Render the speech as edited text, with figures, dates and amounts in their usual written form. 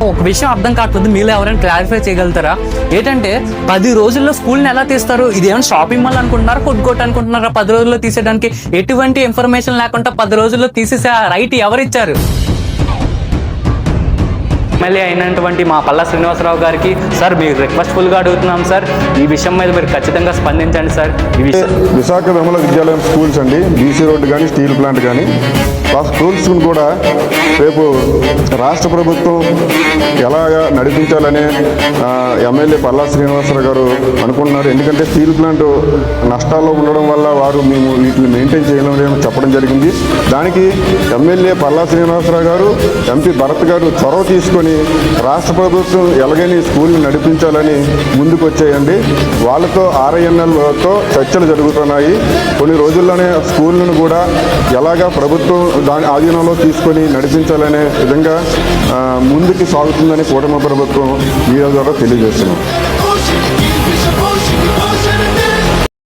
ఒక విషయం అర్థం కాకపోతే మీరు ఎవరైనా క్లారిఫై చేయగలుగుతారా? ఏంటంటే 10 రోజుల్లో స్కూల్ని ఎలా తీస్తారు? ఇదేమైనా షాపింగ్ మాల్ అనుకుంటున్నారా, కొట్టుకోట అనుకుంటున్నారా? 10 రోజుల్లో తీసేయడానికి ఎటువంటి ఇన్ఫర్మేషన్ లేకుండా 10 రోజుల్లో తీసేసే రైట్ ఎవరిచ్చారు? ఎమ్మెల్యే అయినటువంటి మా పల్లా శ్రీనివాసరావు గారికి సార్ మీరు రిక్వెస్ట్ఫుల్గా అడుగుతున్నాం సార్, ఈ విషయం మీద మీరు ఖచ్చితంగా స్పందించండి సార్. ఈ విషయం విశాఖ విమల విద్యాలయం స్కూల్స్ అండి, బీసీ రోడ్డు కానీ స్టీల్ ప్లాంట్ కానీ ఆ స్కూల్స్ను కూడా రేపు రాష్ట్ర ప్రభుత్వం ఎలాగా నడిపించాలని ఎమ్మెల్యే పల్లా శ్రీనివాసరావు గారు అనుకుంటున్నారు. ఎందుకంటే స్టీల్ ప్లాంట్ నష్టాల్లో ఉండడం వల్ల వారు మేము వీటిని మెయింటైన్ చేయలేమని చెప్పడం జరిగింది. దానికి ఎమ్మెల్యే పల్లా శ్రీనివాసరావు గారు, ఎంపీ భరత్ గారు చొరవ తీసుకొని రాష్ట్ర ప్రభుత్వం ఎలాగైనా ఈ స్కూల్ని నడిపించాలని ముందుకు వచ్చేయండి. వాళ్ళతో ఆర్ఐఎన్ఎల్తో చర్చలు జరుగుతున్నాయి. కొన్ని రోజుల్లోనే స్కూళ్ళను కూడా ఎలాగా ప్రభుత్వం దాని ఆధీనంలో తీసుకొని నడిపించాలనే విధంగా ముందుకు సాగుతుందని కూటమి ప్రభుత్వం ఈ ద్వారా తెలియజేస్తున్నాం.